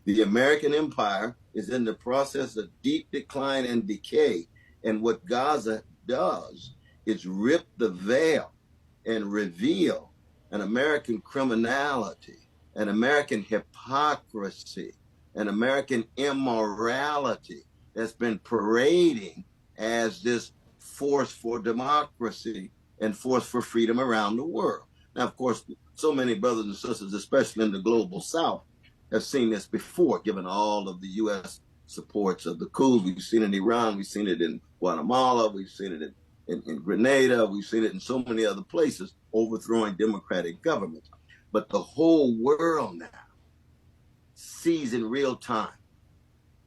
The American empire is in the process of deep decline and decay. And what Gaza does is rip the veil and reveal an American criminality, an American hypocrisy, an American immorality that's been parading as this force for democracy and force for freedom around the world. Now, of course, so many brothers and sisters, especially in the global South, have seen this before, given all of the U.S. supports of the coups. We've seen it in Iran, we've seen it in Guatemala, we've seen it in Grenada, we've seen it in so many other places, overthrowing democratic governments. But the whole world now sees in real time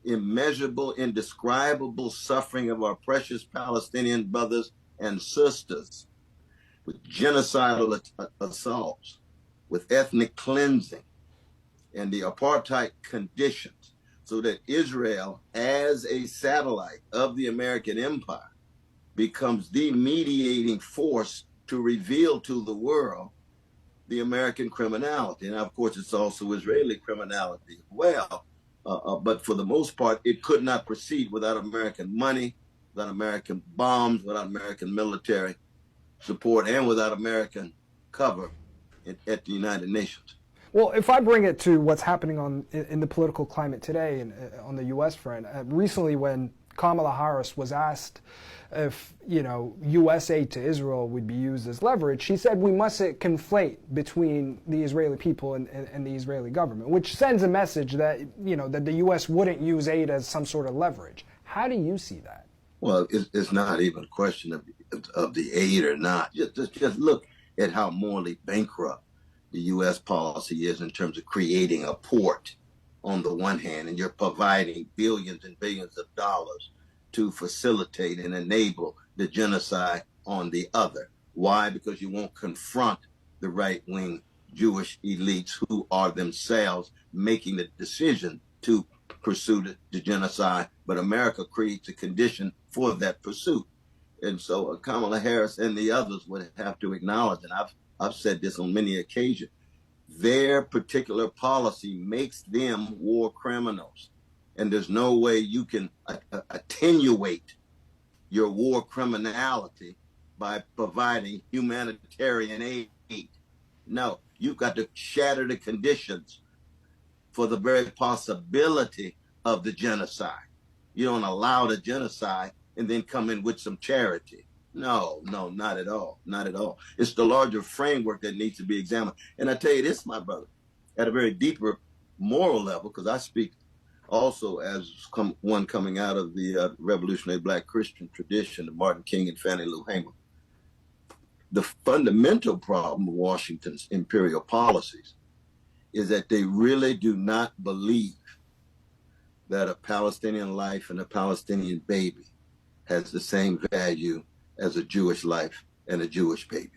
immeasurable, indescribable suffering of our precious Palestinian brothers and sisters, with genocidal assaults, with ethnic cleansing, and the apartheid conditions, so that Israel, as a satellite of the American empire, becomes the mediating force to reveal to the world the American criminality. And of course, it's also Israeli criminality as well. But for the most part, it could not proceed without American money, without American bombs, without American military support, and without American cover at the United Nations. Well, if I bring it to what's happening in the political climate today and on the U.S. front, recently when Kamala Harris was asked if, U.S. aid to Israel would be used as leverage, she said we mustn't conflate between the Israeli people and the Israeli government, which sends a message that, that the U.S. wouldn't use aid as some sort of leverage. How do you see that? Well, it's not even a question of the aid or not. Just look at how morally bankrupt the U.S. policy is in terms of creating a port on the one hand, and you're providing billions and billions of dollars to facilitate and enable the genocide on the other. Why? Because you won't confront the right-wing Jewish elites who are themselves making the decision to pursue the genocide, but America creates a condition for that pursuit. And so Kamala Harris and the others would have to acknowledge, and I've said this on many occasions, their particular policy makes them war criminals. And there's no way you can attenuate your war criminality by providing humanitarian aid. No, you've got to shatter the conditions for the very possibility of the genocide. You don't allow the genocide and then come in with some charity. No, not at all. Not at all. It's the larger framework that needs to be examined. And I tell you this, my brother, at a very deeper moral level, because I speak also as one coming out of the revolutionary Black Christian tradition of Martin King and Fannie Lou Hamer. The fundamental problem of Washington's imperial policies is that they really do not believe that a Palestinian life and a Palestinian baby has the same value as a Jewish life and a Jewish baby.